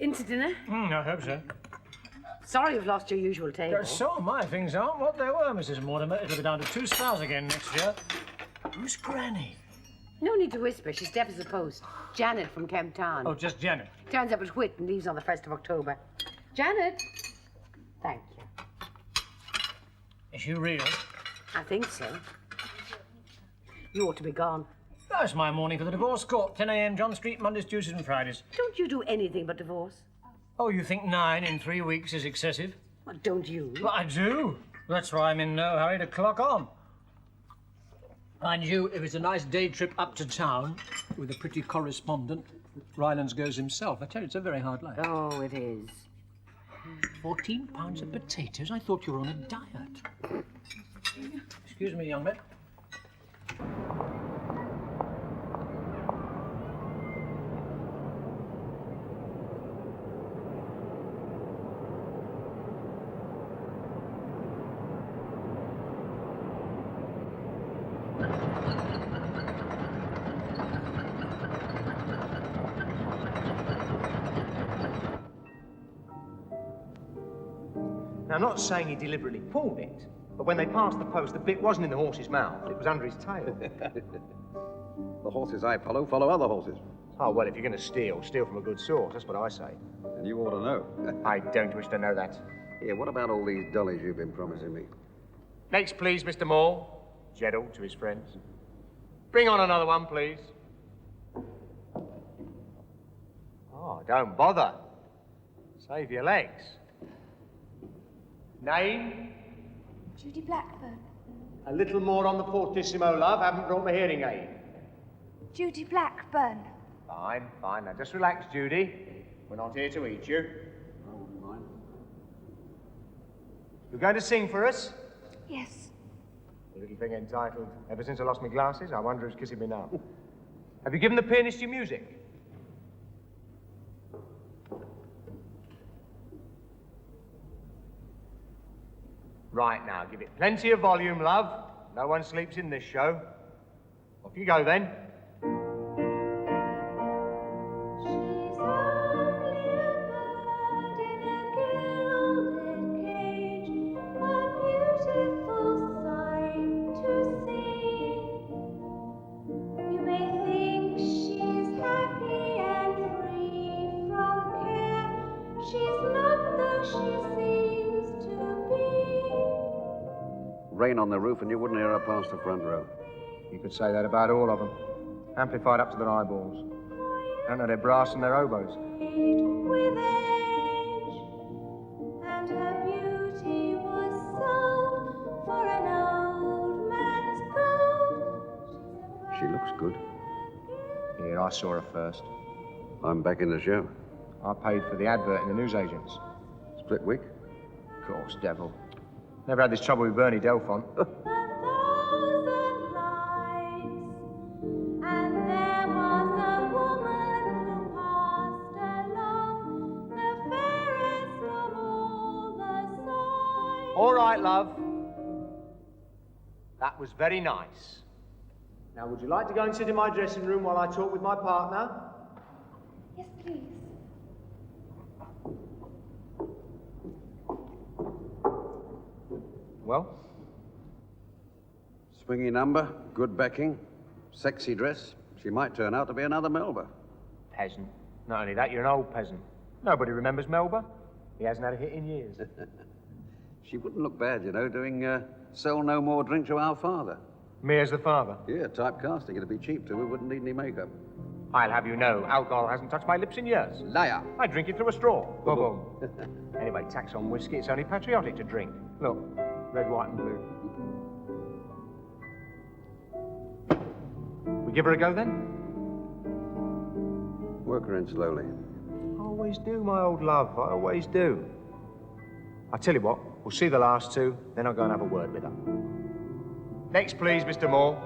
Into dinner? I hope so. Sorry you've lost your usual table. So my things aren't what they were, Mrs. Mortimer. It'll be down to 2 stars again next year. Who's Granny? No need to whisper. She's deaf as a post. Janet from Kemp Town. Oh, just Janet. Turns up at Whit and leaves on the 1st of October. Janet! Thank you. Is she real? I think so. You ought to be gone. That's my morning for the divorce court. 10 a.m. John Street, Mondays, Tuesdays and Fridays. Don't you do anything but divorce? Oh, you think 9 in 3 weeks is excessive? Well, don't you? Well, I do. That's why I'm in no hurry to clock on. Mind you, if it's a nice day trip up to town with a pretty correspondent, Rylands goes himself. I tell you, it's a very hard life. Oh, it is. 14 pounds of potatoes? I thought you were on a diet. Excuse me, young man. Now, I'm not saying he deliberately pulled it, but when they passed the post, the bit wasn't in the horse's mouth, it was under his tail. The horses I follow other horses. Oh, well, if you're going to steal, steal from a good source, that's what I say. And you ought to know. I don't wish to know that. Here, what about all these dollies you've been promising me? Next, please, Mr. Moore. Jedell to his friends. Bring on another one, please. Oh, don't bother. Save your legs. Name? Judy Blackburn. A little more on the fortissimo, love. Haven't brought my hearing aid. Judy Blackburn. Fine, fine. Now, just relax, Judy. We're not here to eat you. I wouldn't mind. You're going to sing for us? Yes. A little thing entitled, Ever Since I Lost My Glasses, I Wonder Who's Kissing Me Now. Have you given the pianist your music? Right, now, give it plenty of volume, love. No one sleeps in this show. Off you go, then. Rain on the roof and you wouldn't hear her past the front row. You could say that about all of them. Amplified up to their eyeballs. Don't know their brass and their oboes. With age, and her beauty was sold for an old man's gold. She looks good. Here, I saw her first. I'm back in the show. I paid for the advert in the newsagents. Split wick? Of course, devil. Never had this trouble with Bernie Delphont. A thousand lives, and there was a woman who passed along, the fairest of all the sights. All right, love. That was very nice. Now, would you like to go and sit in my dressing room while I talk with my partner? Yes, please. Well? Swingy number, good backing, sexy dress. She might turn out to be another Melba. Peasant. Not only that, you're an old peasant. Nobody remembers Melba. He hasn't had a hit in years. She wouldn't look bad, you know, doing Sell No More Drink to Our Father. Me as the father. Yeah, typecasting. It'd be cheap, too. We wouldn't need any makeup. I'll have you know, alcohol hasn't touched my lips in years. Liar. I drink it through a straw. Boom, boom. Anyway, tax on whiskey, it's only patriotic to drink. Look, red, white, and blue. We give her a go, then? Work her in slowly. I always do, my old love. I always do. I'll tell you what, we'll see the last two, then I'll go and have a word with her. Next, please, Mr. Moore.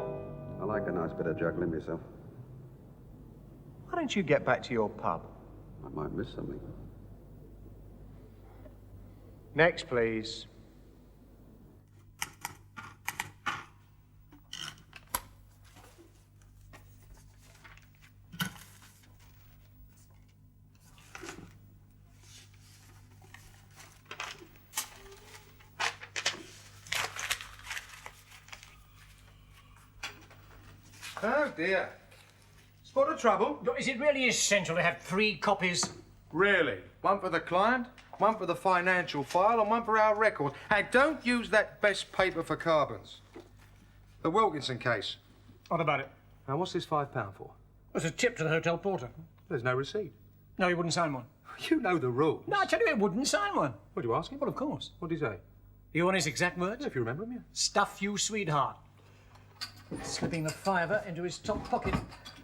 I like a nice bit of juggling myself. Why don't you get back to your pub? I might miss something. Next, please. Oh, dear. Spot of trouble? Look, is it really essential to have 3 copies? Really? One for the client, one for the financial file, and one for our records. And don't use that best paper for carbons. The Wilkinson case. What about it? Now, what's this £5 for? It was a tip to the hotel porter. There's no receipt. No, he wouldn't sign one. You know the rules. No, I tell you, he wouldn't sign one. What, you ask him? Well, of course. What did he say? You want his exact words? If you remember him, yeah. Stuff you, sweetheart. Slipping the £5 into his top pocket.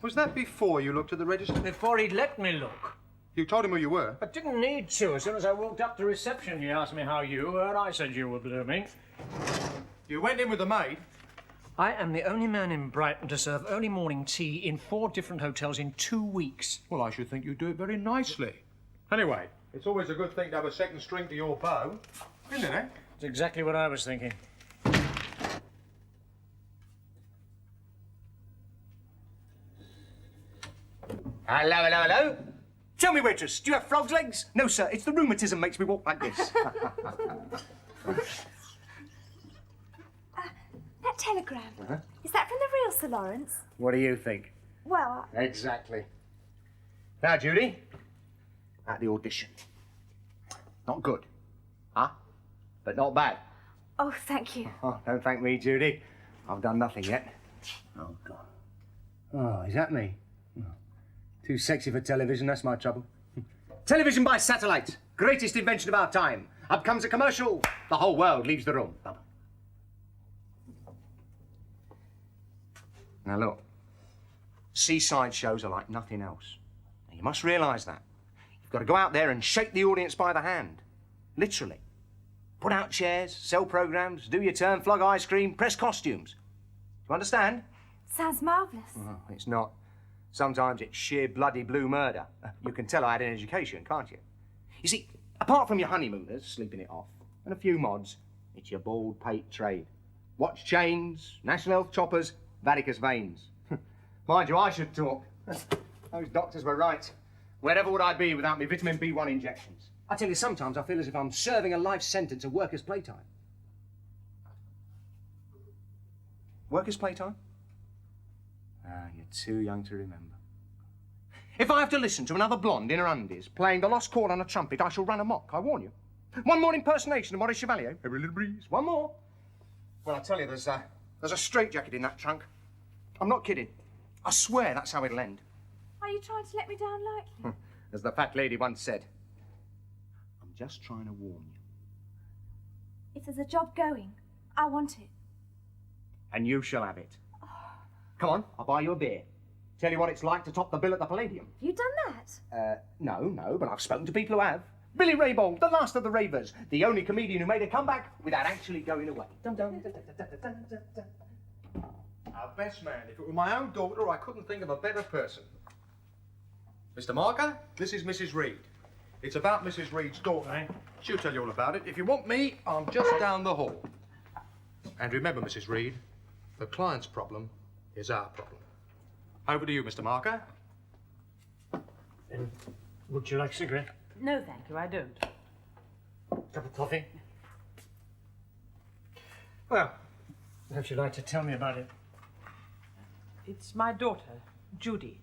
Was that before you looked at the register? Before he'd let me look. You told him who you were? I didn't need to. As soon as I walked up to reception, he asked me how you were. I said you were blooming. You went in with the maid? I am the only man in Brighton to serve early morning tea in 4 different hotels in 2 weeks. Well, I should think you do it very nicely. Anyway, it's always a good thing to have a second string to your bow, isn't it, eh? That's exactly what I was thinking. Hello, hello, hello. Tell me, waitress, do you have frog's legs? No, sir, it's the rheumatism makes me walk like this. That telegram. Is that from the real Sir Lawrence? What do you think? Well, Exactly. Now, Judy, at the audition. Not good, huh? But not bad. oh, thank you. Oh, don't thank me, Judy. I've done nothing yet. Oh, God. Oh, is that me? Oh. Too sexy for television, that's my trouble. Television by satellite. Greatest invention of our time. Up comes a commercial. The whole world leaves the room. Now, look. Seaside shows are like nothing else. Now, you must realise that. You've got to go out there and shake the audience by the hand. Literally. Put out chairs, sell programmes, do your turn, flog ice cream, press costumes. Do you understand? Sounds marvellous. Well, it's not. Sometimes it's sheer bloody blue murder. You can tell I had an education, can't you? You see, apart from your honeymooners sleeping it off, and a few mods, it's your bald pate trade. Watch chains, national health choppers, varicose veins. Mind you, I should talk. Those doctors were right. Wherever would I be without me vitamin B1 injections? I tell you, sometimes I feel as if I'm serving a life sentence of workers' playtime. Workers' playtime? Ah, you're too young to remember. If I have to listen to another blonde in her undies playing the lost chord on a trumpet, I shall run amok, I warn you. One more impersonation of Maurice Chevalier. Every little breeze. One more. Well, I tell you, there's a straitjacket in that trunk. I'm not kidding. I swear that's how it'll end. Are you trying to let me down lightly? As the fat lady once said, I'm just trying to warn you. If there's a job going, I want it. And you shall have it. Come on, I'll buy you a beer. Tell you what it's like to top the bill at the Palladium. Have you done that? No, but I've spoken to people who have. Billy Raybould, the last of the ravers, the only comedian who made a comeback without actually going away. Dum dum. Our best man. If it were my own daughter, I couldn't think of a better person. Mr. Marker, this is Mrs. Reed. It's about Mrs. Reed's daughter. She'll tell you all about it. If you want me, I'm just down the hall. And remember, Mrs. Reed, the client's problem is our problem. Over to you, Mr. Marker. And would you like a cigarette? No, thank you, I don't. Cup of coffee? Well, perhaps you'd like to tell me about it. It's my daughter, Judy.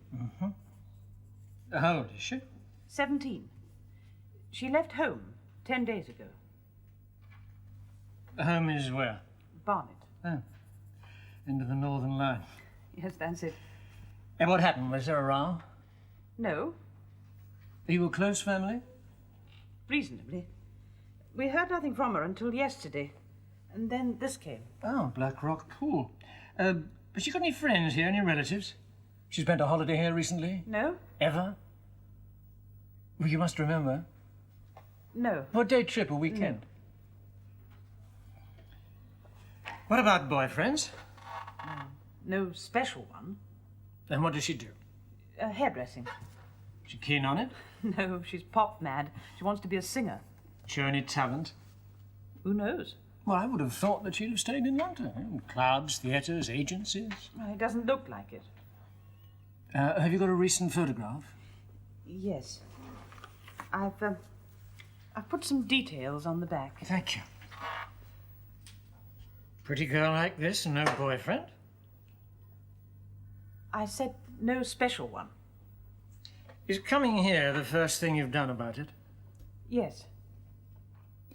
How old is she? 17. She left home 10 days ago. Home is where? Barnet. Oh, end of the Northern Line. Yes, that's it. And what happened? Was there a row? No, Are you a close family? reasonably. We heard nothing from her until yesterday. And then this came. Oh, Black Rock Pool. Has she got any friends here, any relatives? She spent a holiday here recently? No? Ever? Well, you must remember. No. What day trip, a weekend? What about boyfriends? No special one. And what does she do? Hairdressing. She keen on it? No, she's pop mad. She wants to be a singer. Show any talent? Who knows? Well, I would have thought that she'd have stayed in London. Clubs, theatres, agencies. Well, it doesn't look like it. Have you got a recent photograph? Yes. I've put some details on the back. Thank you. Pretty girl like this and no boyfriend? I said no special one. Is coming here the first thing you've done about it? Yes.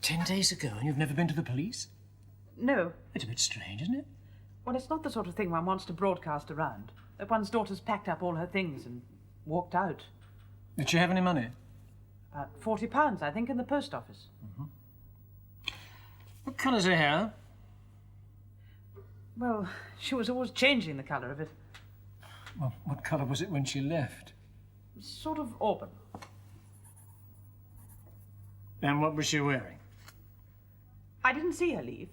10 days ago and you've never been to the police? No. It's a bit strange, isn't it? Well, it's not the sort of thing one wants to broadcast around. That one's daughter's packed up all her things and walked out. Did she have any money? About £40, I think, in the post office. What colour's her hair? Well, she was always changing the colour of it. Well, what colour was it when she left? Sort of auburn. And what was she wearing? I didn't see her leave.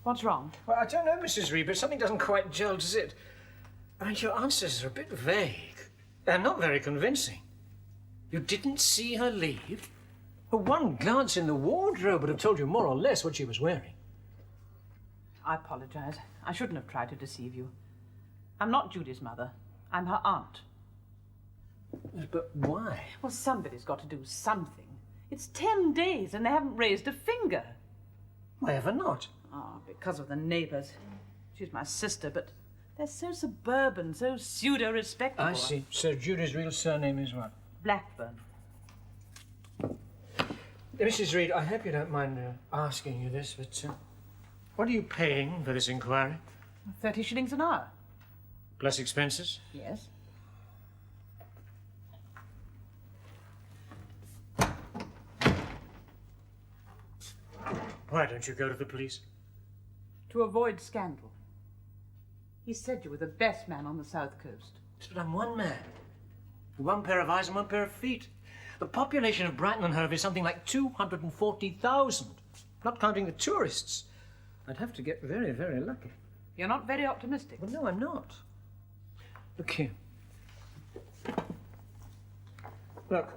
What's wrong? Well, I don't know, Mrs. Reed, but something doesn't quite gel, does it? I mean, your answers are a bit vague. They're not very convincing. You didn't see her leave? Well, one glance in the wardrobe would have told you more or less what she was wearing. I apologise. I shouldn't have tried to deceive you. I'm not Judy's mother. I'm her aunt. But why? Well, somebody's got to do something. It's 10 days and they haven't raised a finger. Why ever not? Ah, because of the neighbours. She's my sister, but they're so suburban, so pseudo-respectable. I see. So Judy's real surname is what? Blackburn. Mrs. Reed, I hope you don't mind asking you this, but what are you paying for this inquiry? 30 shillings an hour. Plus expenses? Yes. Why don't you go to the police? To avoid scandal. He said you were the best man on the South Coast. But I'm one man. With one pair of eyes and one pair of feet. The population of Brighton and Hove is something like 240,000. Not counting the tourists. I'd have to get very, very lucky. You're not very optimistic. Well, no, I'm not. Look here. Look.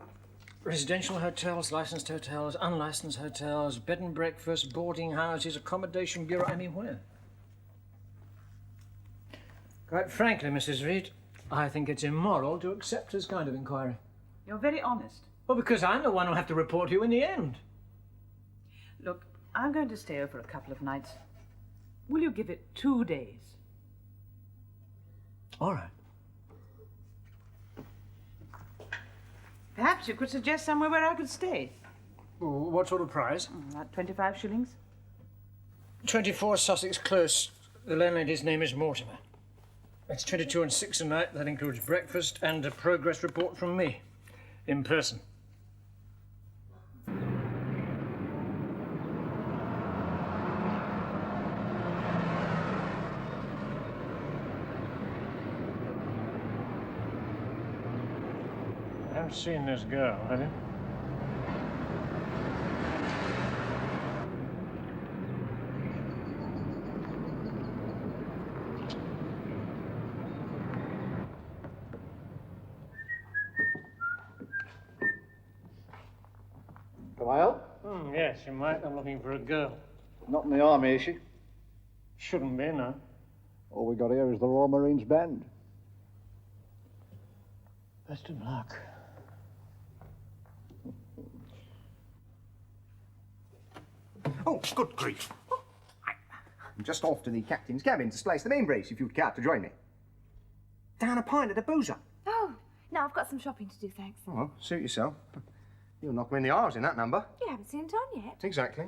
Residential hotels, licensed hotels, unlicensed hotels, bed and breakfast, boarding houses, accommodation bureau. I mean, where? Quite frankly, Mrs. Reed, I think it's immoral to accept this kind of inquiry. You're very honest. Well, because I'm the one who'll have to report you in the end. Look, I'm going to stay over a couple of nights. Will you give it 2 days? All right. Perhaps you could suggest somewhere where I could stay. What sort of price? About 25 shillings. 24 Sussex Close. The landlady's name is Mortimer. It's 22 and 6 a night. That includes breakfast and a progress report from me. In person. I haven't seen this girl, have you? Can I help? Yes, you might. I'm looking for a girl. Not in the army, is she? Shouldn't be, no. All we got here is the Royal Marines Band. Best of luck. Oh, good grief. I'm just off to the captain's cabin to splice the main brace, if you'd care to join me. Down a pint at the boozer. Oh, no, I've got some shopping to do, thanks. Oh, well, suit yourself. You'll knock me in the arse in that number. You haven't seen it on yet. Exactly.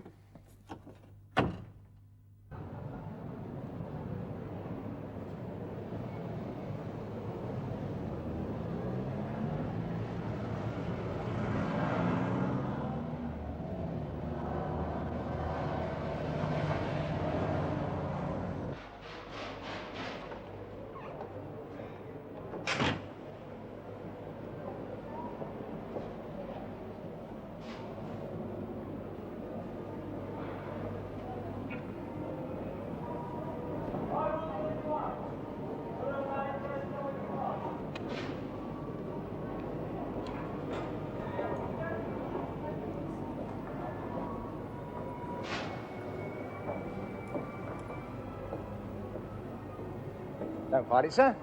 Don't fight it, sir.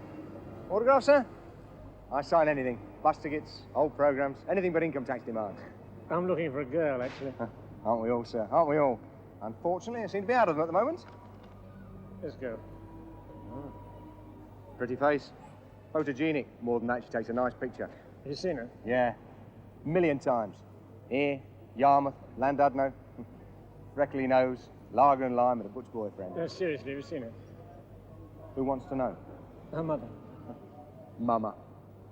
Autograph, sir? I sign anything. Bus tickets, old programmes, anything but income tax demands. I'm looking for a girl, actually. Aren't we all, sir? Aren't we all? Unfortunately, I seem to be out of them at the moment. Let's go. Pretty face. Photogenic. More than that, she takes a nice picture. Have you seen her? Yeah. A million times. Here, Yarmouth, Llandudno. Freckly nose, lager and lime with a butch boyfriend. No, seriously, have you seen her? Who wants to know? Her mother. Mama.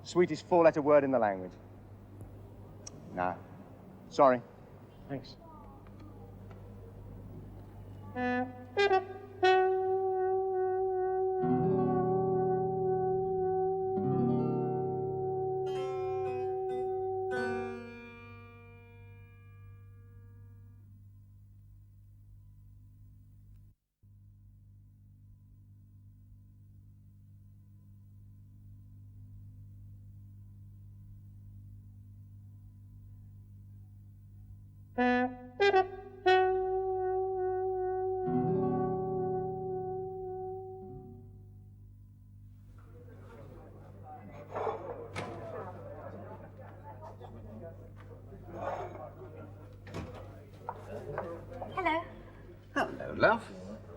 Sweetest four-letter word in the language. Nah. Sorry. Thanks. Hello. Hello, love.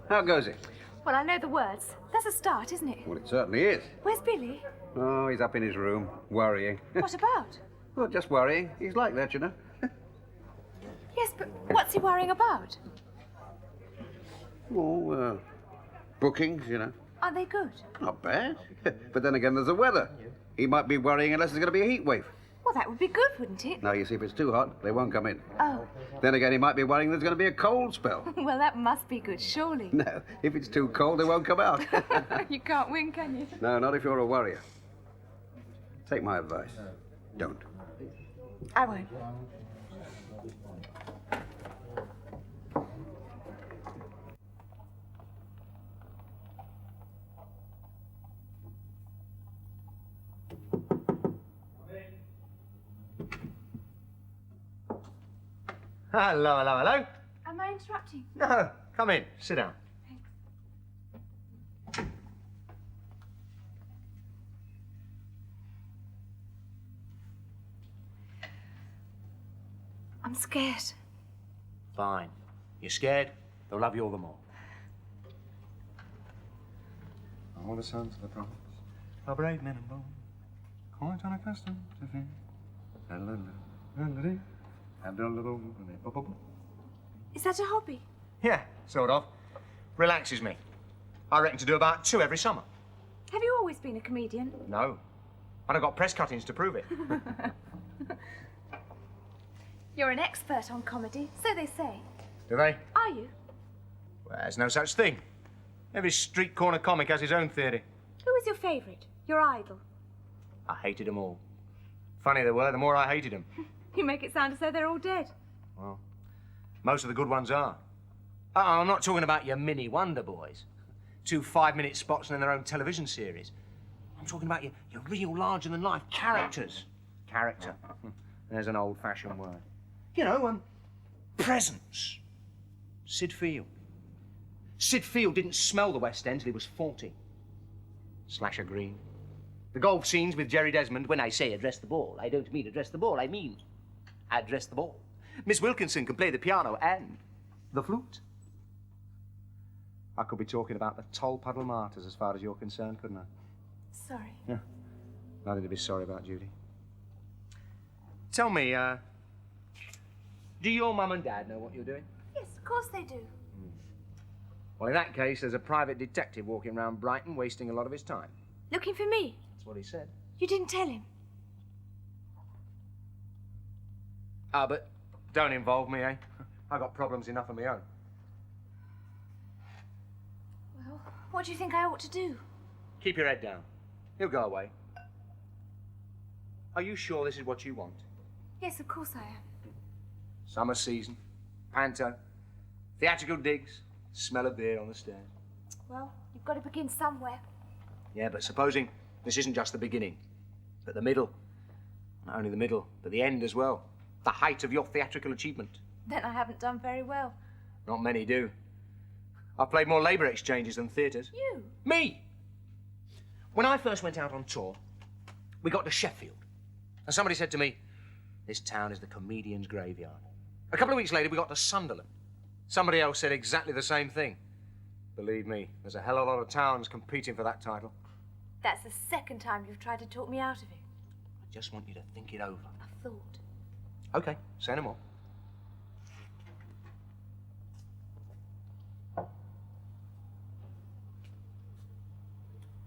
How goes it? Well, I know the words. That's a start, isn't it? Well, it certainly is. Where's Billy? Oh, he's up in his room, worrying. What about? Well, just worrying. He's like that, you know. Yes, but what's he worrying about? Oh, bookings, you know. Aren't they good? Not bad. But then again, there's the weather. He might be worrying unless there's going to be a heat wave. Well, that would be good, wouldn't it? No, you see, if it's too hot, they won't come in. Oh. Then again, he might be worrying there's going to be a cold spell. Well, that must be good, surely. No, if it's too cold, they won't come out. You can't win, can you? No, not if you're a worrier. Take my advice. Don't. I won't. Hello, hello, hello. Am I interrupting? No, come in. Sit down. I'm scared. Fine. You're scared? They'll love you all the more. All the sons of the prophets are brave men and bold, quite unaccustomed to fear. Is that a hobby? Yeah, sort of. Relaxes me. I reckon to do about 2 every summer. Have you always been a comedian? No. And I've got press cuttings to prove it. You're an expert on comedy, so they say. Do they? Are you? Well, there's no such thing. Every street corner comic has his own theory. Who was your favourite? Your idol? I hated them all. Funny they were, the more I hated them. You make it sound as though they're all dead. Well, most of the good ones are. I'm not talking about your mini Wonder Boys. 2 5-minute spots and then their own television series. I'm talking about your real larger-than-life characters. Character. There's an old-fashioned word. You know, Presents. Sid Field. Sid Field didn't smell the West End till he was 40. Slasher Green. The golf scenes with Jerry Desmond. When I say address the ball, I don't mean address the ball, I mean address the ball. Miss Wilkinson can play the piano and the flute. I could be talking about the Tolpuddle Martyrs as far as you're concerned, couldn't I? Sorry. Yeah. Nothing to be sorry about, Judy. Tell me, do your mum and dad know what you're doing? Yes, of course they do. Well, in that case, there's a private detective walking around Brighton wasting a lot of his time. Looking for me? That's what he said. You didn't tell him? Ah, but don't involve me, eh? I got problems enough of my own. Well, what do you think I ought to do? Keep your head down. He'll go away. Are you sure this is what you want? Yes, of course I am. Summer season, panto, theatrical digs, smell of beer on the stairs. Well, you've got to begin somewhere. Yeah, but supposing this isn't just the beginning, but the middle. Not only the middle, but the end as well. The height of your theatrical achievement. Then I haven't done very well. Not many do. I've played more labour exchanges than theatres. You? Me! When I first went out on tour, we got to Sheffield. And somebody said to me, this town is the comedian's graveyard. A couple of weeks later, we got to Sunderland. Somebody else said exactly the same thing. Believe me, there's a hell of a lot of towns competing for that title. That's the second time you've tried to talk me out of it. I just want you to think it over. I've thought. Okay, say no more.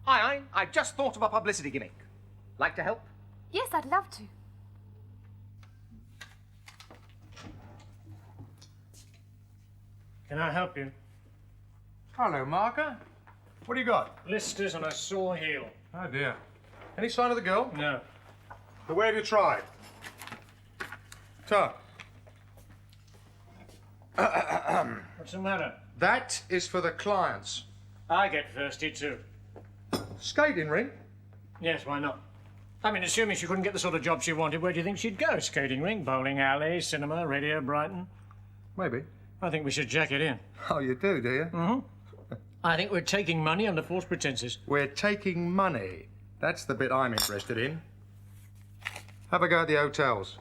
Hi, I've just thought of a publicity gimmick. Like to help? Yes, I'd love to. Can I help you? Hello, Marker. What do you got? Blisters on a sore heel. Oh, dear. Any sign of the girl? No. But where have you tried? Tuh. What's the matter? That is for the clients. I get thirsty too. Skating ring? Yes, why not? I mean, assuming she couldn't get the sort of job she wanted, where do you think she'd go? Skating rink, bowling alley, cinema, Radio Brighton? Maybe. I think we should jack it in. Oh, you do you? Mm-hmm. I think we're taking money under false pretenses. We're taking money. That's the bit I'm interested in. Have a go at the hotels.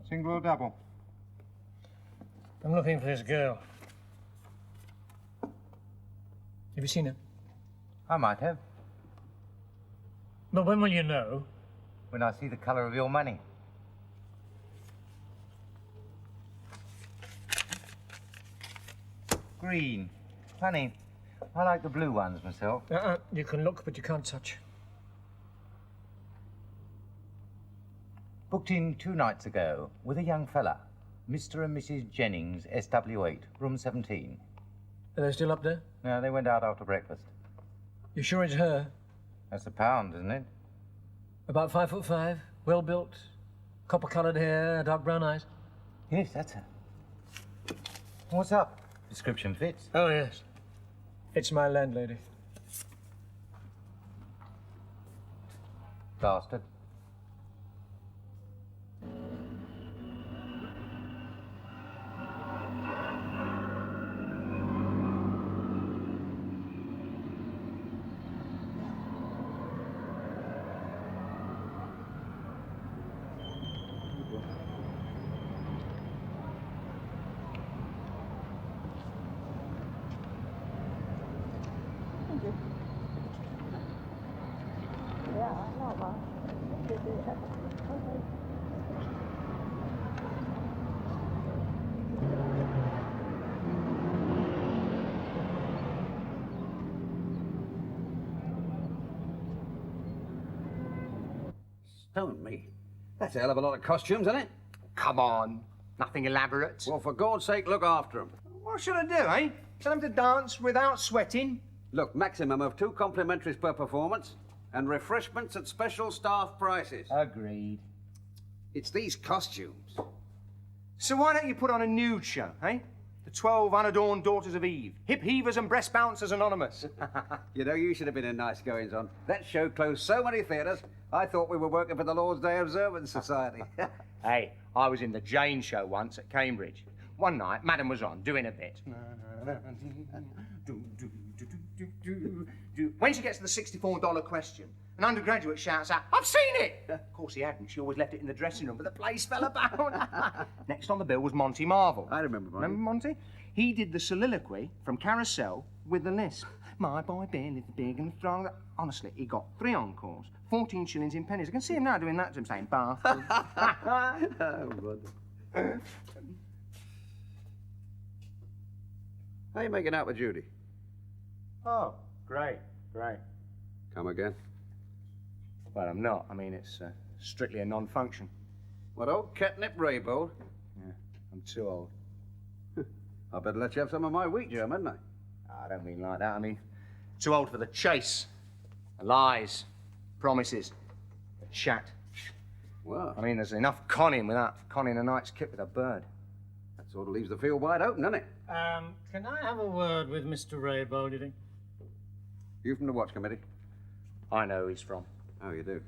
Single or double? I'm looking for this girl. Have you seen her? I might have, But when will you know? when I see the colour of your money. Green. Funny. I like the blue ones myself. You can look, but you can't touch. Booked in 2 nights ago with a young fella. Mr. and Mrs. Jennings, SW8, room 17. Are they still up there? No, they went out after breakfast. You sure it's her? That's a pound, isn't it? About 5'5", well-built, copper-coloured hair, dark brown eyes? Yes, that's her. What's up? Description fits. Oh, yes. It's my landlady. Bastard. Stone me. That's a hell of a lot of costumes, isn't it? Come on. Nothing elaborate. Well, for God's sake, look after them. What should I do, eh? Tell them to dance without sweating? Look, maximum of 2 complimentaries per performance, and refreshments at special staff prices. Agreed. It's these costumes. So why don't you put on a nude show, eh? The 12 unadorned daughters of Eve. Hip heavers and breast bouncers anonymous. You know, you should have been in nice goings on. That show closed so many theatres, I thought we were working for the Lord's Day Observance Society. Hey, I was in the Jane show once at Cambridge. One night, Madam was on, doing a bit. When she gets to the $64 question, an undergraduate shouts out, "I've seen it!" Of course he hadn't. She always left it in the dressing room, but the place fell about. Next on the bill was Monty Marvel. I remember Monty. Remember Monty? He did the soliloquy from Carousel with the lisp. My boy Ben is big and strong. Honestly, he got 3 encores, 14 shillings in pennies. I can see him now doing that to him, saying, "Bath." Oh, brother. How are you making out with Judy? Oh, great, great. Come again? Well, I'm not. I mean, it's strictly a non-function. What, old Catnip Raybold? Yeah, I'm too old. I better let you have some of my wheat germ, hadn't I? I don't mean like that. I mean, too old for the chase, the lies, promises, the chat. Well, I mean, there's enough conning without conning a night's kip with a bird. that sort of leaves the field wide open, doesn't it? Can I have a word with Mr. Raybold, do you think? You from the Watch Committee? I know who he's from. Oh, you do?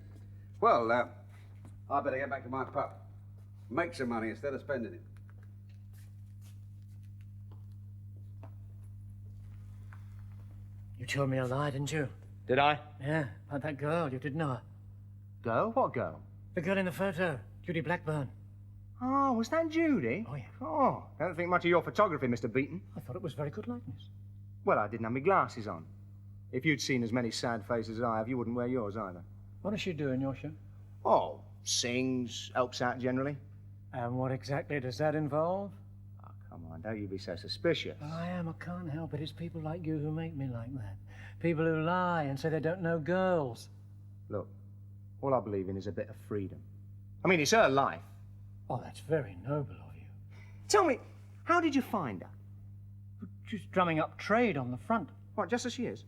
Well, I better get back to my pub. Make some money instead of spending it. You told me a lie, didn't you? Did I? Yeah, about that girl. You didn't know her. Girl? What girl? The girl in the photo, Judy Blackburn. Oh, was that Judy? Oh, yeah. Oh, don't think much of your photography, Mr. Beaton. I thought it was very good likeness. Well, I didn't have my glasses on. If you'd seen as many sad faces as I have, you wouldn't wear yours either. What does she do in your show? Oh, sings, helps out generally. And what exactly does that involve? Oh, come on, don't you be so suspicious. I am. I can't help it. It's people like you who make me like that. People who lie and say they don't know girls. Look, all I believe in is a bit of freedom. I mean, it's her life. Oh, that's very noble of you. Tell me, how did you find her? She's drumming up trade on the front. What, just as she is?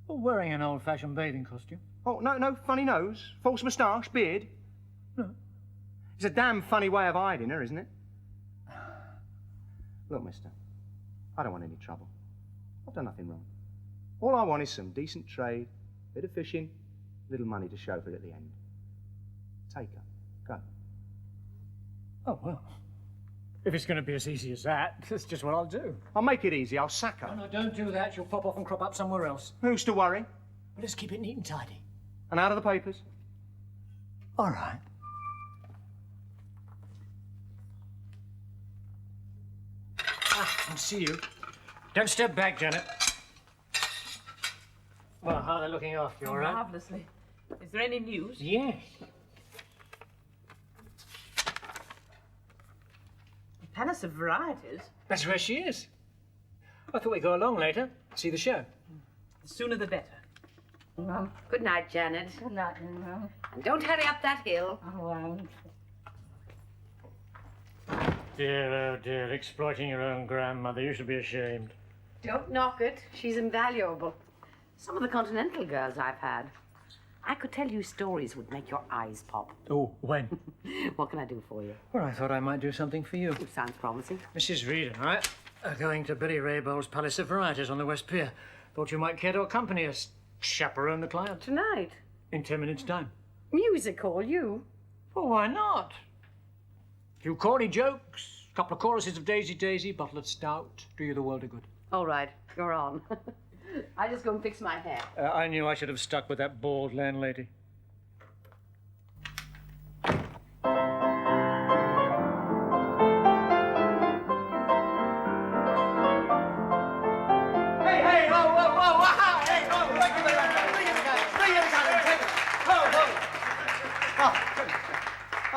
Well, wearing an old-fashioned bathing costume. Oh, no funny nose, false moustache, beard? No. It's a damn funny way of hiding her, isn't it? Look, mister, I don't want any trouble. I've done nothing wrong. All I want is some decent trade, bit of fishing, little money to show for it at the end. Take her. Go. Oh, well. If it's going to be as easy as that, that's just what I'll do. I'll make it easy. I'll sack her. No, don't do that. She'll pop off and crop up somewhere else. Who's to worry? Well, let's keep it neat and tidy. And out of the papers? All right. I'll see you. Don't step back, Janet. Well, how are they looking after you, all right? Marvellously. Is there any news? Yes. The Palace of Varieties? That's where she is. I thought we'd go along later, see the show. The sooner the better. Good night, Janet. Good night, Mum. And don't hurry up that hill. I won't. Dear, oh dear, exploiting your own grandmother. You should be ashamed. Don't knock it. She's invaluable. Some of the Continental girls I've had. I could tell you stories would make your eyes pop. Oh, when? What can I do for you? Well, I thought I might do something for you. Sounds promising. Mrs. Reed and I are going to Billy Raybold's Palace of Varieties on the West Pier. Thought you might care to accompany us. Chaperone the client. Tonight? In 10 minutes' time. Music hall, you? Well, why not? A few corny jokes, a couple of choruses of Daisy Daisy, bottle of stout. Do you the world a good. All right, you're on. I just go and fix my hair. I knew I should have stuck with that bald landlady.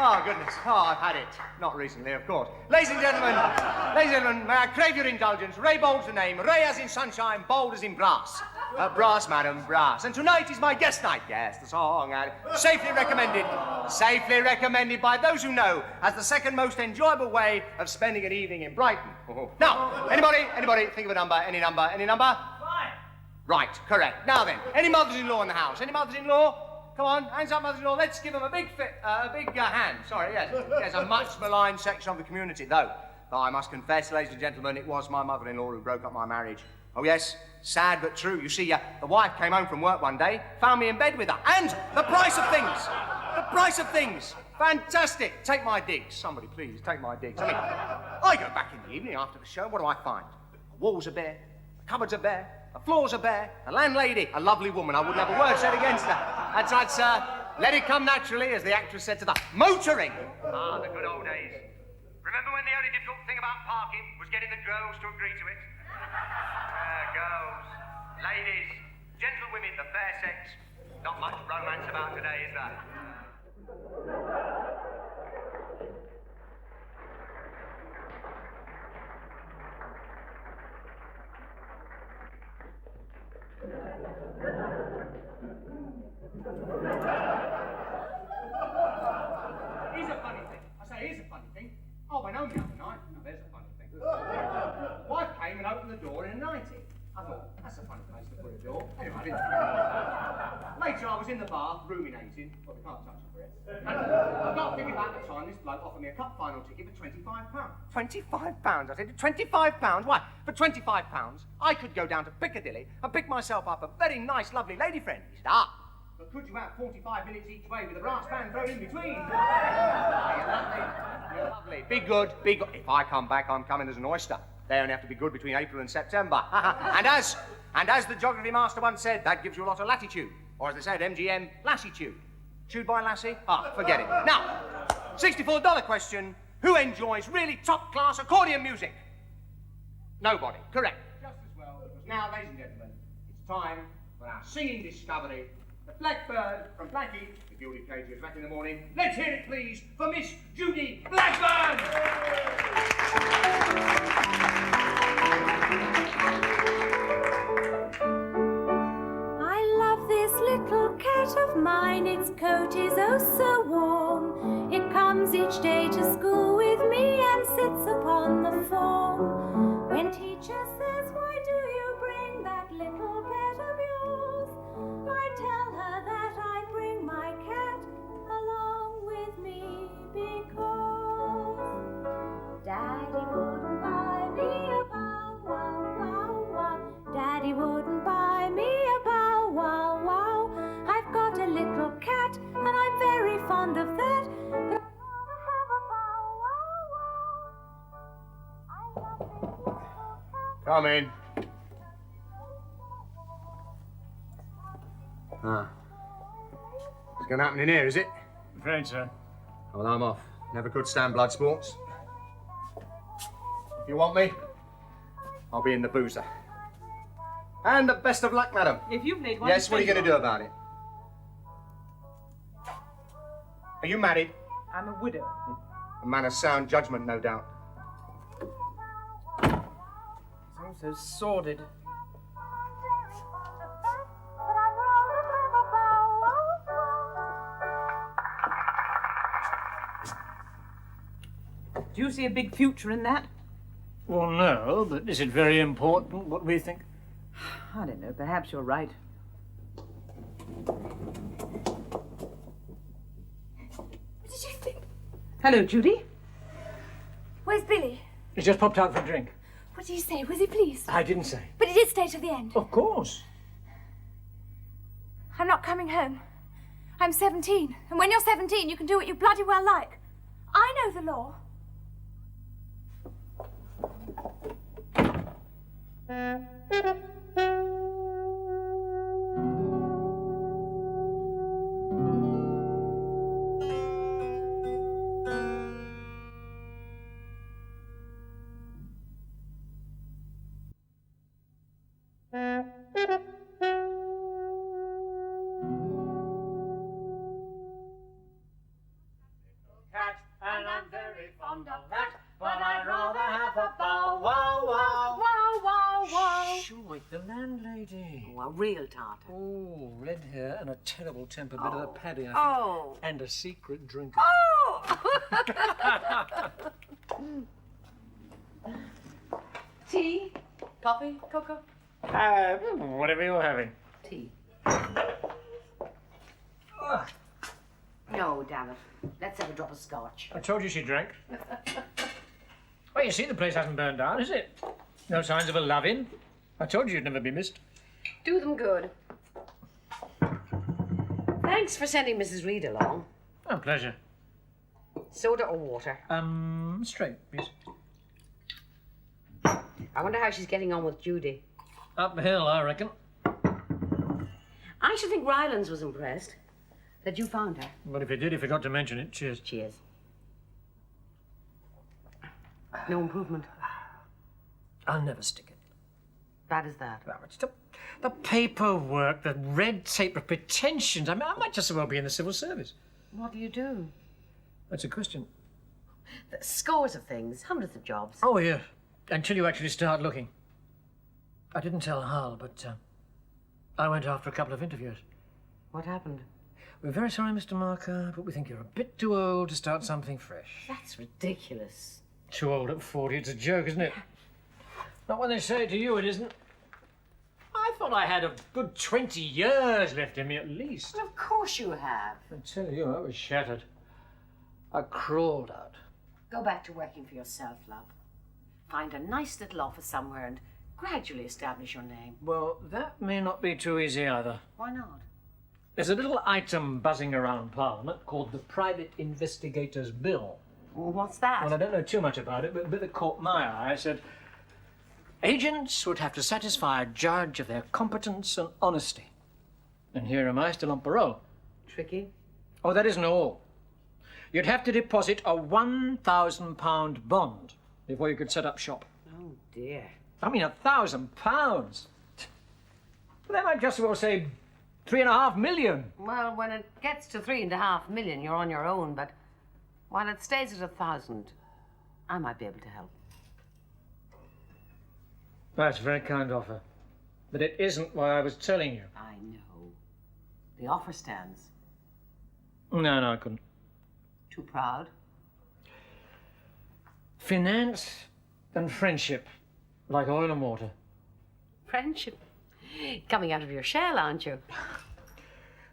Oh, goodness. Oh, I've had it. Not recently, of course. Ladies and gentlemen, may I crave your indulgence? Raybold's the name. Ray as in sunshine, bold as in brass. Brass, madam, brass. And tonight is my guest night. Yes, the song. Safely recommended by those who know as the second most enjoyable way of spending an evening in Brighton. Now, anybody, think of a number, any number? Right, correct. Now then, any mothers-in-law in the house? Any mothers-in-law? Come on, hands up, mothers-in-law. Let's give them a big hand. Sorry, yes. Yes, a much maligned section of the community, though I must confess, ladies and gentlemen, it was my mother-in-law who broke up my marriage. Oh, yes, sad but true. You see, the wife came home from work one day, found me in bed with her, and the price of things. The price of things. Fantastic. Take my digs. Somebody, please, take my digs. I mean, I go back in the evening after the show. What do I find? The walls are bare. The cupboards are bare. The floors are bare. The landlady, a lovely woman. I wouldn't have a word said against her. That's right, sir. Let it come naturally, as the actress said to the motoring. Ah, the good old days. Remember when the only difficult thing about parking was getting the girls to agree to it? Girls, ladies, gentlewomen, the fair sex. Not much romance about today, is there? Here's a funny thing. I say, here's a funny thing. I went home the other night. Now, there's a funny thing. Wife came and opened the door in a nightie. I thought, that's a funny place to put a door. Anyway, I didn't think about it. Later, I was in the bath, ruminating. Well, we can't touch it for it. And I got thinking about the time this bloke offered me a cup final ticket for £25. £25? I said, £25? Why? For £25, I could go down to Piccadilly and pick myself up a very nice, lovely lady friend. He said, but could you have 45 minutes each way with a brass band thrown in between? You're lovely. You're lovely. Be good, be good. If I come back, I'm coming as an oyster. They only have to be good between April and September. and as the geography master once said, that gives you a lot of latitude. Or as they said, MGM, lassitude. Chewed by Lassie? Forget it. Now, $64 question. Who enjoys really top-class accordion music? Nobody. Correct. Just as well, because now, ladies and gentlemen, it's time for our singing discovery. The Blackbird from Blackie. The Gilded Cage is back in the morning. Let's hear it, please, for Miss Judy Blackburn! I love this little cat of mine. Its coat is oh so warm. It comes each day to school with me and sits upon the form. When teacher says, why do you bring that little pet of yours? I tell her that I bring my cat along with me because Daddy wouldn't buy me a bow wow wow wow. Daddy wouldn't buy me a bow wow wow. I've got a little cat and I'm very fond of that. But I have a bow wow wow. I love this little cat. Come in. What's going to happen in here, is it? I'm afraid so. Well, I'm off. Never could stand blood sports. If you want me, I'll be in the boozer. And the best of luck, madam. If you've made one... Yes, what are you going to do about it? Are you married? I'm a widow. A man of sound judgment, no doubt. It's all so sordid. Do you see a big future in that? Well, no, but is it very important what we think? I don't know. Perhaps you're right. What did you think? Hello, Judy. Where's Billy? He just popped out for a drink. What did he say? Was he pleased? I didn't say. But he did stay till the end. Of course. I'm not coming home. I'm 17. And when you're 17, you can do what you bloody well like. I know the law. And I'm very fond of that, but I'd rather have a bow wow wow. Wow, wow, wow. Shh, you'll wake the landlady. Oh, a real tartar. Oh, red hair and a terrible temper, better than Paddy, I think. Oh. And a secret drinker. Oh! Tea? Coffee? Cocoa? Whatever you're having. Tea. No, damn it. Let's have a drop of scotch. I told you she drank. Well, you see, the place hasn't burned down, is it? No signs of a love-in. I told you you'd never be missed. Do them good. Thanks for sending Mrs. Reed along. Oh, pleasure. Soda or water? Straight, please. I wonder how she's getting on with Judy. Uphill, I reckon. I should think Rylands was impressed that you found her. Well, if he did, he forgot to mention it. Cheers. Cheers. No improvement. I'll never stick it. Bad as that. Well, it's the paperwork, the red tape, the pretensions. I mean, I might just as well be in the civil service. What do you do? That's a question. Scores of things, hundreds of jobs. Oh, yeah. Until you actually start looking. I didn't tell Hull, but I went after a couple of interviews. What happened? We're very sorry, Mr. Marker, but we think you're a bit too old to start something fresh. That's ridiculous. Too old at 40, it's a joke, isn't it? Not when they say it to you, it isn't. I thought I had a good 20 years left in me at least. Well, of course you have. I tell you, I was shattered. I crawled out. Go back to working for yourself, love. Find a nice little office somewhere and gradually establish your name. Well, that may not be too easy either. Why not? There's a little item buzzing around Parliament called the Private Investigator's Bill. Well, what's that? Well, I don't know too much about it, but a bit that caught my eye. I said, agents would have to satisfy a judge of their competence and honesty. And here am I, still on parole. Tricky? Oh, that isn't all. You'd have to deposit a £1,000 bond before you could set up shop. Oh, dear. I mean, £1,000. They might just as well say 3.5 million. Well, when it gets to 3.5 million, you're on your own, but while it stays at 1,000, I might be able to help. That's a very kind offer. But it isn't why I was telling you. I know. The offer stands. No, I couldn't. Too proud? Finance and friendship, like oil and water. Friendship? Coming out of your shell, aren't you?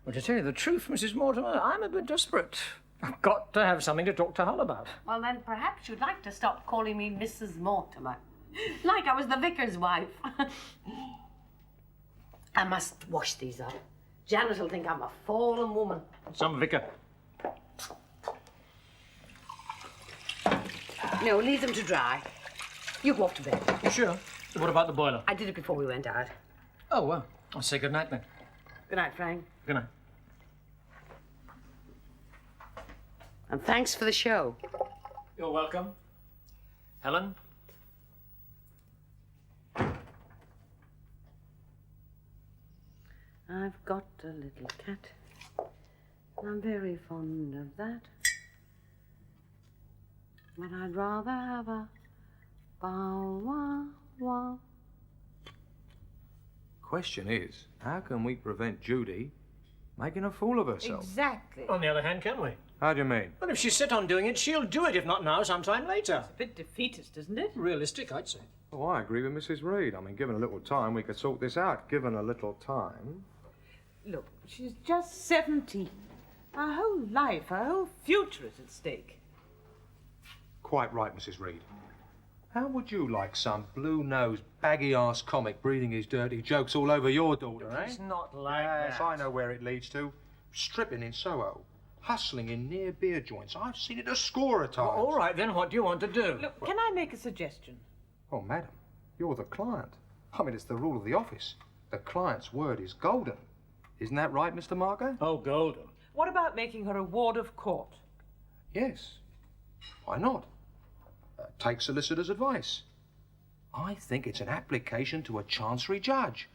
Well, to tell you the truth, Mrs. Mortimer, I'm a bit desperate. I've got to have something to talk to Hull about. Well, then perhaps you'd like to stop calling me Mrs. Mortimer. Like I was the vicar's wife. I must wash these up. Janet will think I'm a fallen woman. Some vicar. No, leave them to dry. You go off to bed. You sure? What about the boiler? I did it before we went out. Oh, well, I'll say good night then. Good night, Frank. Good night. And thanks for the show. You're welcome. Helen? I've got a little cat. I'm very fond of that. But I'd rather have a bow wow wow. Question is, how can we prevent Judy making a fool of herself? Exactly. On the other hand, can we? How do you mean? Well, if she's set on doing it, she'll do it. If not now, sometime later. It's a bit defeatist, isn't it? Realistic, I'd say. Oh, I agree with Mrs. Reed. I mean, given a little time, we could sort this out. Given a little time. Look, she's just 17. Her whole life, her whole future is at stake. Quite right, Mrs. Reed. How would you like some blue-nosed, baggy-ass comic breathing his dirty jokes all over your daughter, eh? It's not like Yes, that. I know where it leads to. Stripping in Soho. Hustling in near beer joints. I've seen it a score of times. Well, all right, then what do you want to do? Look, can I make a suggestion? Oh, madam, you're the client. I mean, it's the rule of the office. The client's word is golden. Isn't that right, Mr. Marker? Oh, golden. What about making her a ward of court? Yes. Why not? Take solicitor's advice. I think it's an application to a chancery judge.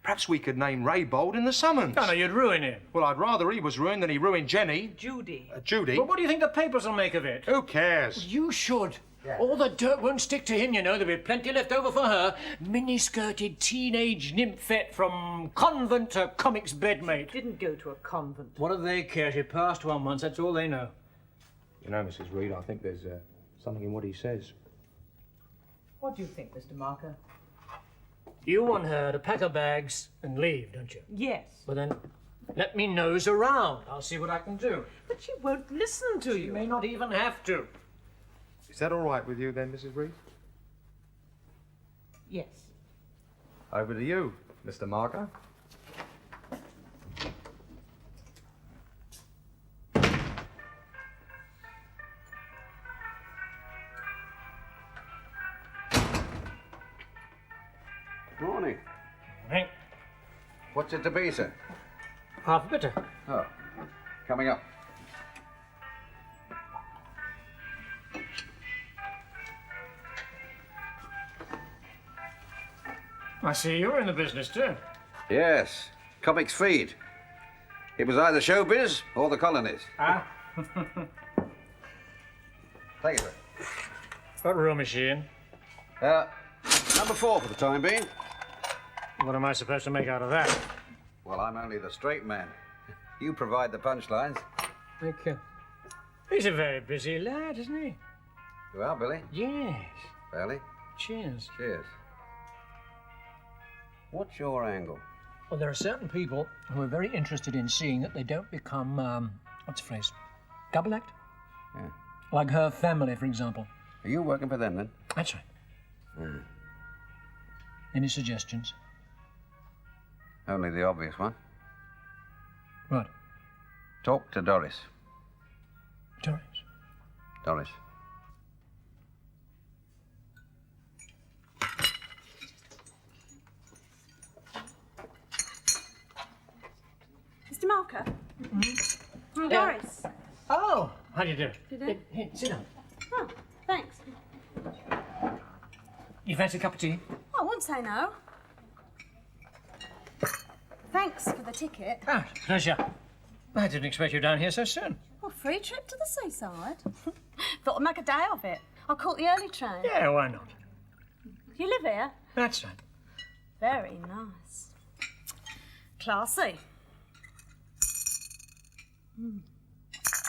Perhaps we could name Raybold in the summons. No, you'd ruin him. Well, I'd rather he was ruined than he ruined Jenny. Judy. Judy? But what do you think the papers will make of it? Who cares? You should. All the dirt won't stick to him, you know. There'll be plenty left over for her. Mini-skirted teenage nymphette from convent to comics bedmate. Didn't go to a convent. What do they care? She passed one once, that's all they know. You know, Mrs. Reed, I think there's something in what he says. What do you think, Mr. Marker? You want her to pack her bags and leave, don't you? Yes. Well then, let me nose around. I'll see what I can do. But she won't listen to She you. may not even have to. Is that all right with you then, Mrs. Reed? Yes. Over to you, Mr. Marker. Morning. Right. What's it to be, sir? Half a bitter. Oh, coming up. I see you're in the business too. Yes, Comics Feed. It was either showbiz or the colonies. Ah? Take it, sir. What room is she in? Number 4 for the time being. What am I supposed to make out of that? Well, I'm only the straight man. You provide the punchlines. Thank you. He's a very busy lad, isn't he? You are, Billy? Yes. Fairly? Cheers. Cheers. What's your angle? Well, there are certain people who are very interested in seeing that they don't become, what's the phrase? Double act? Yeah. Like her family, for example. Are you working for them, then? That's right. Any suggestions? Only the obvious one. What? Talk to Doris. Doris? Doris. Mr. Marker? I'm Doris. Oh, how do you do? You do? Here, sit down. Oh, thanks. You fancy a cup of tea? I won't say no. Thanks for the ticket. Ah, pleasure. I didn't expect you down here so soon. Well, free trip to the seaside. Thought I'd make a day of it. I caught the early train. Yeah, why not? You live here? That's right. Very nice. Classy.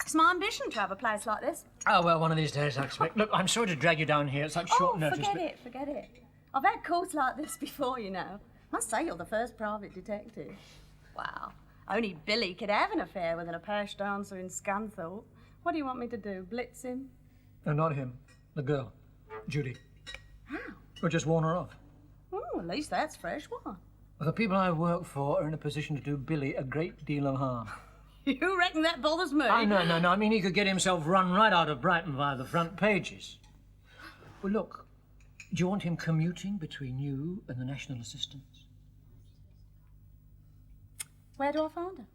It's my ambition to have a place like this. Oh, well, one of these days, I expect. Look, I'm sorry to drag you down here. It's like short notice. Forget it. I've had calls like this before, you know. Must say you're the first private detective. Wow. Only Billy could have an affair with an Apache dancer in Scunthorpe. What do you want me to do, blitz him? No, not him. The girl. Judy. How? Or just warn her off. Oh, at least that's fresh. Why? Well, the people I work for are in a position to do Billy a great deal of harm. You reckon that bothers me? Oh, no. I mean, he could get himself run right out of Brighton via the front pages. Well, look, do you want him commuting between you and the National Assistance? Where do I find her?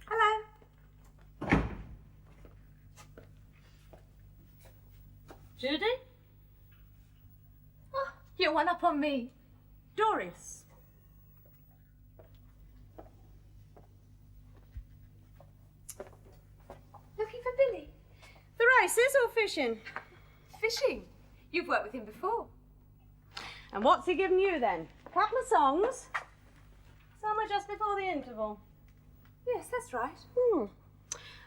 Hello. Judy? Oh, you're one up on me. Doris. Looking for Billy? The races or fishing? Fishing. You've worked with him before. And what's he given you then? A couple of songs? Somewhere just before the interval. Yes, that's right.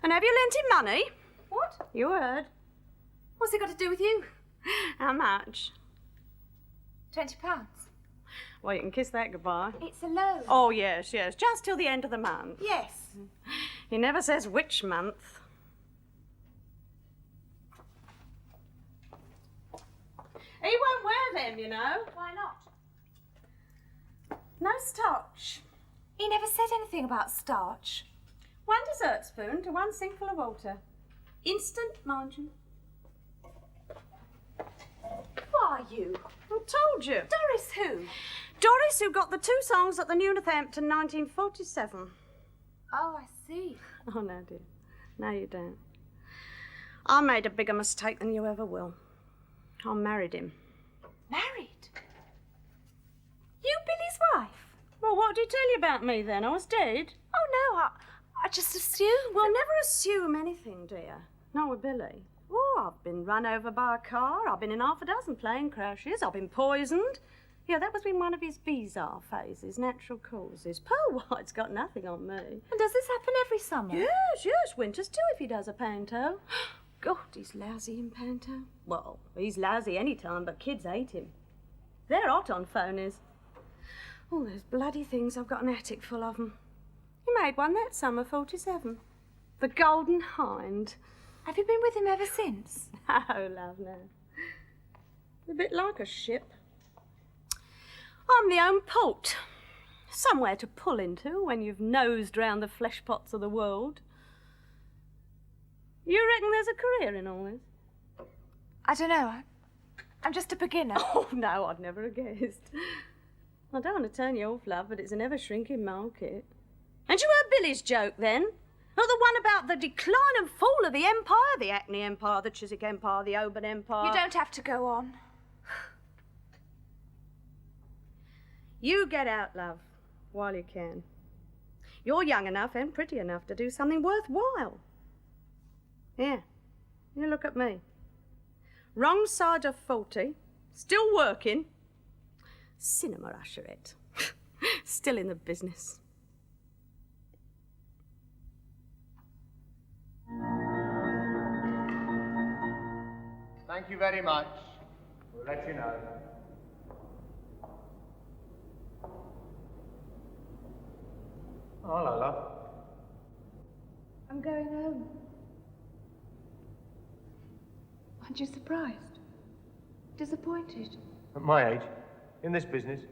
And have you lent him money? What? You heard. What's it got to do with you? How much? £20. Well, you can kiss that goodbye. It's a loan. Oh, yes, just till the end of the month. Yes. He never says which month. He won't wear them, you know. Why not? No starch. He never said anything about starch. 1 dessert spoon to 1 sinkful of water. Instant, mind you. Who are you? I told you. Doris who? Doris who got the 2 songs at the New Northampton 1947. Oh, I see. Oh, no, dear. No, you don't. I made a bigger mistake than you ever will. I married him. Married? You Billy's wife? Well, what did he tell you about me then? I was dead? Oh, no, I just assumed. Well, never assume anything, dear. Not with Billy. Oh, I've been run over by a car. I've been in half a dozen plane crashes. I've been poisoned. Yeah, that was in one of his bizarre phases, natural causes. Pearl White's got nothing on me. And does this happen every summer? Yes, winters too, if he does a panto. God, he's lousy in panto. Well, he's lousy any time, but kids hate him. They're hot on phonies. All those bloody things, I've got an attic full of them. He made one that summer, 47. The Golden Hind. Have you been with him ever since? Oh, love, no. A bit like a ship. I'm the own port. Somewhere to pull into when you've nosed round the flesh pots of the world. You reckon there's a career in all this? I don't know. I'm just a beginner. Oh, no, I'd never have guessed. I don't want to turn you off, love, but it's an ever-shrinking market. And you heard Billy's joke, then? Not the one about the decline and fall of the empire, the Acne Empire, the Chiswick Empire, the Oban Empire. You don't have to go on. You get out, love, while you can. You're young enough and pretty enough to do something worthwhile. Yeah, you look at me. Wrong side of 40, still working. Cinema usherette. Still in the business. Thank you very much. We'll let you know. Oh, hello, love. I'm going home. Aren't you surprised? Disappointed? At my age, in this business,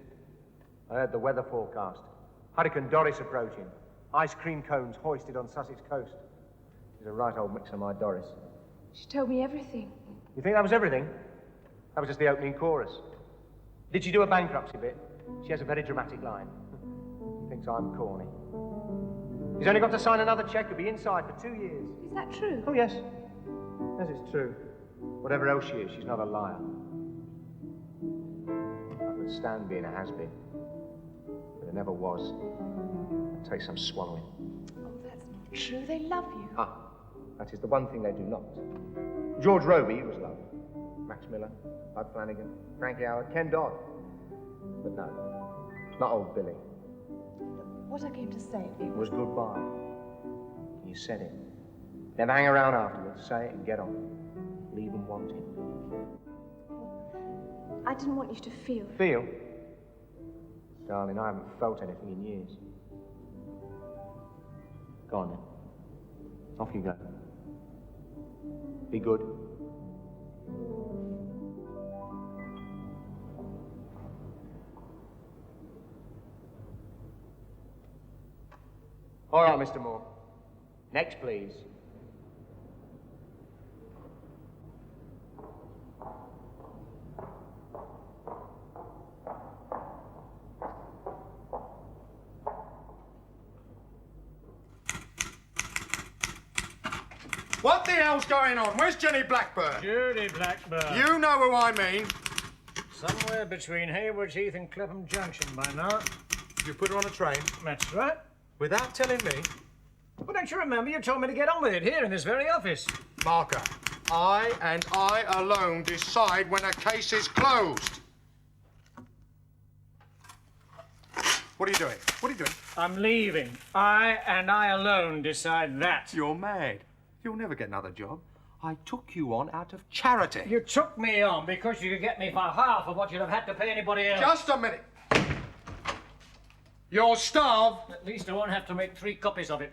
I heard the weather forecast. Hurricane Doris approaching. Ice cream cones hoisted on Sussex coast. She's a right old mixer, my Doris. She told me everything. You think that was everything? That was just the opening chorus. Did she do a bankruptcy bit? She has a very dramatic line. He thinks I'm corny. He's only got to sign another cheque. He'll be inside for 2 years. Is that true? Oh, yes. Yes, it's true. Whatever else she is, she's not a liar. I could stand being a has-been. But it never was. It takes some swallowing. Oh, that's not true. They love you. Ah, that is the one thing they do not. George Robey was loved. Max Miller, Bud Flanagan, Frankie Howard, Ken Dodd. But no, not old Billy. What I came to say It was goodbye. You said it. Never hang around afterwards. Say it and get on. Leave them wanting. I didn't want you to feel. Feel? Darling, I haven't felt anything in years. Go on then. Off you go. Be good. All right, Mr. Moore. Next, please. What the hell's going on? Where's Jenny Blackburn? Judy Blackburn. You know who I mean. Somewhere between Hayward's Heath and Clapham Junction by now. You put her on a train? That's right. Without telling me? Well, don't you remember? You told me to get on with it here in this very office. Marker, I and I alone decide when a case is closed. What are you doing? What are you doing? I'm leaving. I and I alone decide that. You're mad. You'll never get another job. I took you on out of charity. You took me on because you could get me for half of what you'd have had to pay anybody else. Just a minute. You're starved. At least I won't have to make 3 copies of it.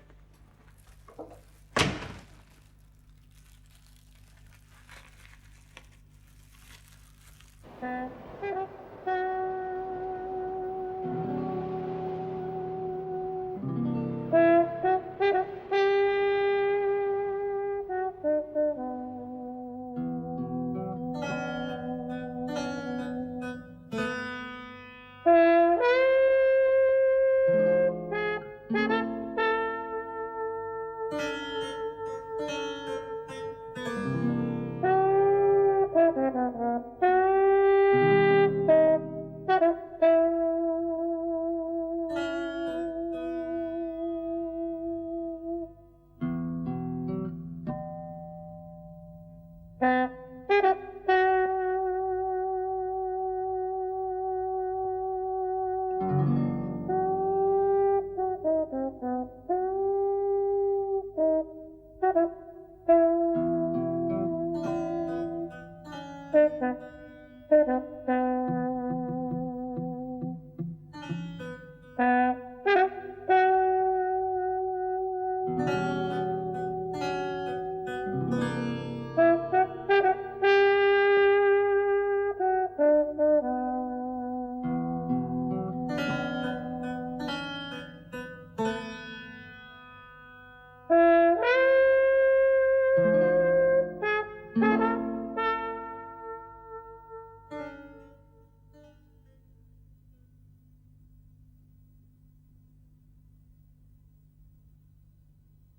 Thank you.